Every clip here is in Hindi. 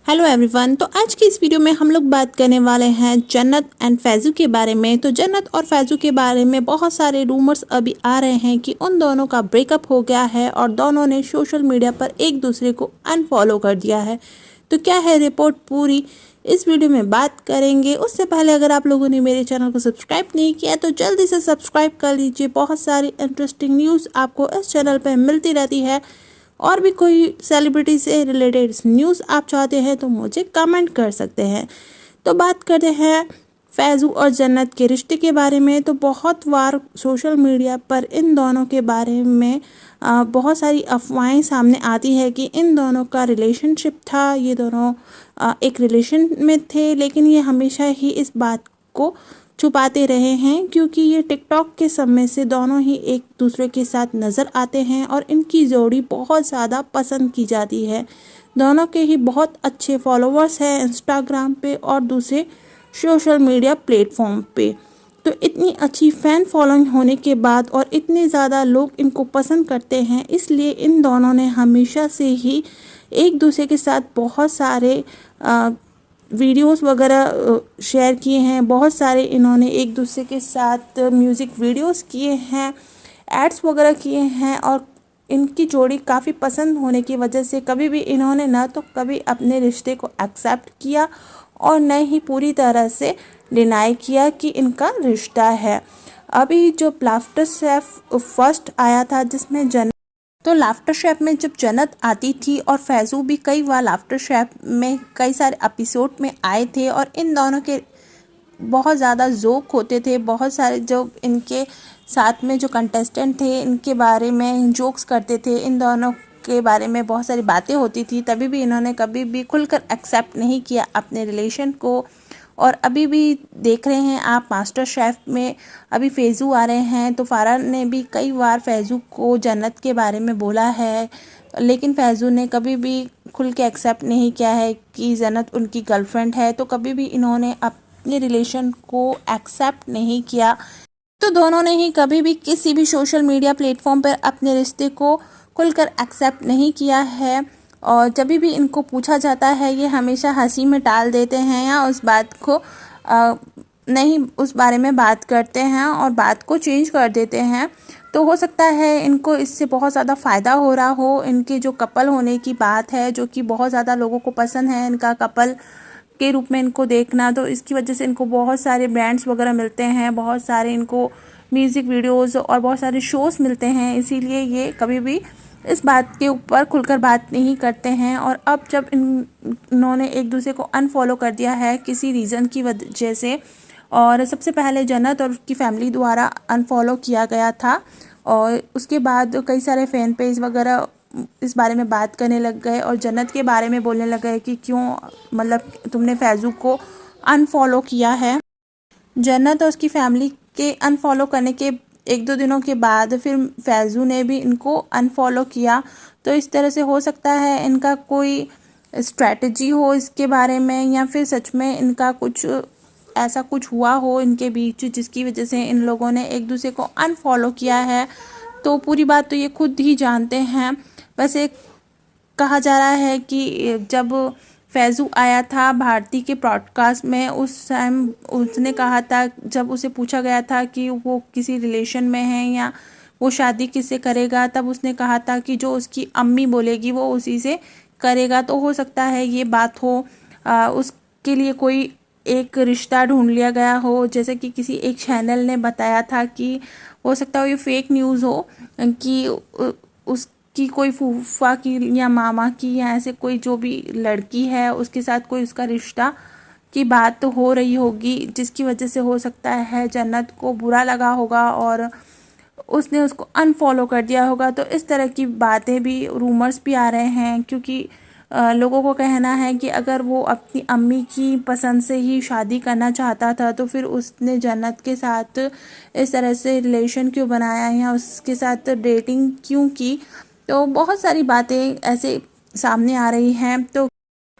Hello everyone. तो आज की इस वीडियो में हम लोग बात करने वाले हैं जन्नत एंड फैज़ू के बारे में। तो जन्नत और फैज़ू के बारे में बहुत सारे रूमर्स अभी आ रहे हैं कि उन दोनों का ब्रेकअप हो गया है और दोनों ने सोशल मीडिया पर एक दूसरे को अनफॉलो कर दिया है। तो क्या है रिपोर्ट, पूरी इस वीडियो में बात करेंगे। उससे पहले अगर आप लोगों ने मेरे चैनल को सब्सक्राइब नहीं किया तो जल्दी से सब्सक्राइब कर लीजिए। बहुत सारी इंटरेस्टिंग न्यूज़ आपको इस चैनल पर मिलती रहती है। और भी कोई सेलिब्रिटी से रिलेटेड न्यूज़ आप चाहते हैं तो मुझे कमेंट कर सकते हैं। तो बात करते हैं फैज़ू और जन्नत के रिश्ते के बारे में। तो बहुत बार सोशल मीडिया पर इन दोनों के बारे में बहुत सारी अफवाहें सामने आती है कि इन दोनों का रिलेशनशिप था, ये दोनों एक रिलेशन में थे, लेकिन ये हमेशा ही इस बात को छुपाते रहे हैं क्योंकि ये टिकटॉक के समय से दोनों ही एक दूसरे के साथ नज़र आते हैं और इनकी जोड़ी बहुत ज़्यादा पसंद की जाती है। दोनों के ही बहुत अच्छे फॉलोअर्स हैं इंस्टाग्राम पे और दूसरे सोशल मीडिया प्लेटफॉर्म पे। तो इतनी अच्छी फ़ैन फॉलोइंग होने के बाद और इतने ज़्यादा लोग इनको पसंद करते हैं, इसलिए इन दोनों ने हमेशा से ही एक दूसरे के साथ बहुत सारे वीडियोस वगैरह शेयर किए हैं। बहुत सारे इन्होंने एक दूसरे के साथ म्यूज़िक वीडियोस किए हैं, एड्स वगैरह किए हैं और इनकी जोड़ी काफ़ी पसंद होने की वजह से कभी भी इन्होंने न तो कभी अपने रिश्ते को एक्सेप्ट किया और न ही पूरी तरह से डिनाई किया कि इनका रिश्ता है। अभी जो लाफ्टर शेफ फर्स्ट आया था जिसमें तो लाफ्टर शेफ में जब जन्नत आती थी और फैज़ू भी कई बार लाफ्टर शेफ में कई सारे एपिसोड में आए थे और इन दोनों के बहुत ज़्यादा जोक होते थे। बहुत सारे जो इनके साथ में जो कंटेस्टेंट थे इनके बारे में जोक्स करते थे, इन दोनों के बारे में बहुत सारी बातें होती थी। तभी भी इन्होंने कभी भी खुलकर एक्सेप्ट नहीं किया अपने रिलेशन को। और अभी भी देख रहे हैं आप मास्टर शेफ़ में अभी फैज़ू आ रहे हैं तो फारा ने भी कई बार फैज़ू को जन्नत के बारे में बोला है, लेकिन फैज़ू ने कभी भी खुल के एक्सेप्ट नहीं किया है कि जन्नत उनकी गर्लफ्रेंड है। तो कभी भी इन्होंने अपने रिलेशन को एक्सेप्ट नहीं किया। तो दोनों ने ही कभी भी किसी भी सोशल मीडिया प्लेटफॉर्म पर अपने रिश्ते को खुलकर एक्सेप्ट नहीं किया है और जब भी इनको पूछा जाता है ये हमेशा हंसी में टाल देते हैं या उस बात को नहीं उस बारे में बात करते हैं और बात को चेंज कर देते हैं। तो हो सकता है इनको इससे बहुत ज़्यादा फ़ायदा हो रहा हो। इनके जो कपल होने की बात है जो कि बहुत ज़्यादा लोगों को पसंद है इनका कपल के रूप में इनको देखना, तो इसकी वजह से इनको बहुत सारे ब्रांड्स वगैरह मिलते हैं, बहुत सारे इनको म्यूज़िक वीडियोस और बहुत सारे शोज़ मिलते हैं। इसीलिए ये कभी भी इस बात के ऊपर खुलकर बात नहीं करते हैं। और अब जब इन्होंने एक दूसरे को अनफॉलो कर दिया है किसी रीज़न की वजह से, और सबसे पहले जन्नत और उसकी फैमिली द्वारा अनफॉलो किया गया था और उसके बाद कई सारे फ़ैन पेज वगैरह इस बारे में बात करने लग गए और जन्नत के बारे में बोलने लग गए कि क्यों मतलब तुमने फैज़ू को अनफॉलो किया है। जन्नत और उसकी फैमिली के अनफॉलो करने के एक दो दिनों के बाद फिर फैज़ू ने भी इनको अनफॉलो किया। तो इस तरह से हो सकता है इनका कोई स्ट्रैटेजी हो इसके बारे में या फिर सच में इनका कुछ ऐसा कुछ हुआ हो इनके बीच जिसकी वजह से इन लोगों ने एक दूसरे को अनफॉलो किया है। तो पूरी बात तो ये खुद ही जानते हैं। वैसे कहा जा रहा है कि जब फैज़ू आया था भारती के पॉडकास्ट में उस टाइम उसने कहा था, जब उसे पूछा गया था कि वो किसी रिलेशन में है या वो शादी किससे करेगा, तब उसने कहा था कि जो उसकी अम्मी बोलेगी वो उसी से करेगा। तो हो सकता है ये बात हो उसके लिए कोई एक रिश्ता ढूंढ लिया गया हो, जैसे कि किसी एक चैनल ने बताया था कि हो सकता है ये फेक न्यूज़ हो कि उसकी कोई फूफा की या मामा की या ऐसे कोई जो भी लड़की है उसके साथ कोई उसका रिश्ता की बात तो हो रही होगी, जिसकी वजह से हो सकता है जन्नत को बुरा लगा होगा और उसने उसको अनफॉलो कर दिया होगा। तो इस तरह की बातें भी रूमर्स भी आ रहे हैं क्योंकि लोगों को कहना है कि अगर वो अपनी अम्मी की पसंद से ही शादी करना चाहता था तो फिर उसने जन्नत के साथ इस तरह से रिलेशन क्यों बनाया या उसके साथ डेटिंग क्यों की। तो बहुत सारी बातें ऐसे सामने आ रही हैं। तो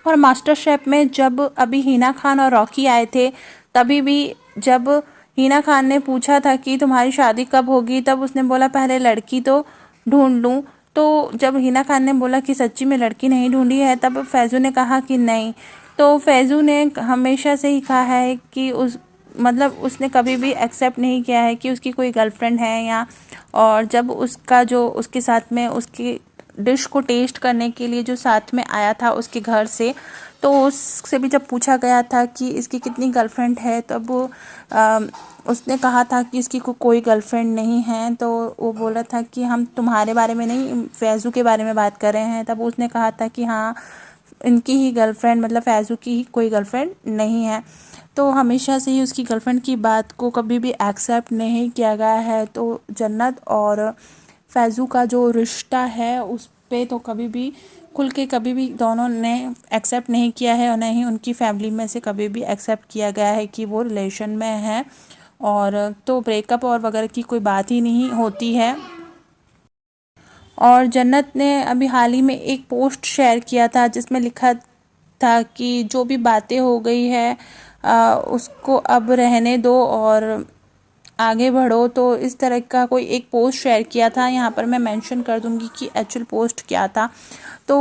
और मास्टर शेफ में जब अभी हिना खान और रॉकी आए थे तभी भी जब हिना खान ने पूछा था कि तुम्हारी शादी कब होगी, तब उसने बोला पहले लड़की तो ढूंढ लूँ। तो जब हिना खान ने बोला कि सच्ची में लड़की नहीं ढूंढी है, तब फैज़ू ने कहा कि नहीं। तो फैज़ू ने हमेशा से ही कहा है कि उसने कभी भी एक्सेप्ट नहीं किया है कि उसकी कोई गर्लफ्रेंड है या। और जब उसका जो उसके साथ में उसकी डिश को टेस्ट करने के लिए जो साथ में आया था उसके घर से, तो उससे भी जब पूछा गया था कि इसकी कितनी गर्लफ्रेंड है, तब उसने कहा था कि इसकी कोई गर्लफ्रेंड नहीं है। तो वो बोला था कि हम तुम्हारे बारे में नहीं, फैज़ू के बारे में बात कर रहे हैं। तब उसने कहा था कि हाँ, इनकी ही गर्लफ्रेंड, मतलब फैज़ू की ही कोई गर्लफ्रेंड नहीं है। तो हमेशा से ही उसकी गर्लफ्रेंड की बात को कभी भी एक्सेप्ट नहीं किया गया है। तो जन्नत और फैज़ू का जो रिश्ता है उस पे तो कभी भी खुल के कभी भी दोनों ने एक्सेप्ट नहीं किया है, और न ही उनकी फैमिली में से कभी भी एक्सेप्ट किया गया है कि वो रिलेशन में है। और तो ब्रेकअप और वगैरह की कोई बात ही नहीं होती है। और जन्नत ने अभी हाल ही में एक पोस्ट शेयर किया था जिसमें लिखा था कि जो भी बातें हो गई है उसको अब रहने दो और आगे बढ़ो। तो इस तरह का कोई एक पोस्ट शेयर किया था, यहाँ पर मैं मेंशन कर दूंगी कि एक्चुअल पोस्ट क्या था। तो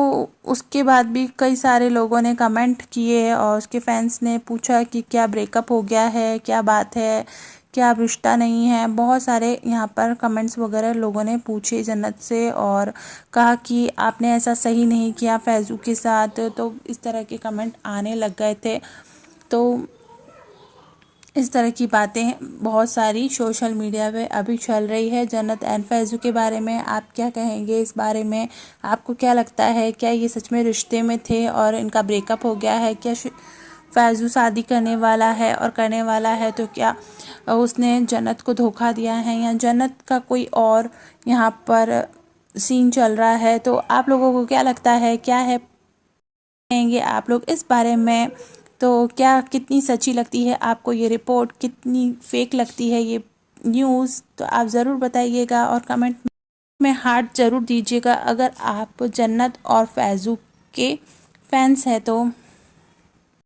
उसके बाद भी कई सारे लोगों ने कमेंट किए और उसके फैंस ने पूछा कि क्या ब्रेकअप हो गया है, क्या बात है, क्या अब रिश्ता नहीं है। बहुत सारे यहाँ पर कमेंट्स वगैरह लोगों ने पूछे जन्नत से और कहा कि आपने ऐसा सही नहीं किया फैज़ू के साथ। तो इस तरह के कमेंट आने लग गए थे। तो इस तरह की बातें बहुत सारी सोशल मीडिया पे अभी चल रही है। जन्नत एंड फैज़ू के बारे में आप क्या कहेंगे? इस बारे में आपको क्या लगता है? क्या ये सच में रिश्ते में थे और इनका ब्रेकअप हो गया है? क्या फैज़ू शादी करने वाला है और करने वाला है तो क्या उसने जन्नत को धोखा दिया है, या जन्नत का कोई और यहाँ पर सीन चल रहा है? तो आप लोगों को क्या लगता है, क्या है कहेंगे आप लोग इस बारे में? तो क्या कितनी सच्ची लगती है आपको ये रिपोर्ट, कितनी फेक लगती है ये न्यूज़? तो आप ज़रूर बताइएगा और कमेंट में हार्ट ज़रूर दीजिएगा अगर आप जन्नत और फैज़ू के फैंस हैं तो।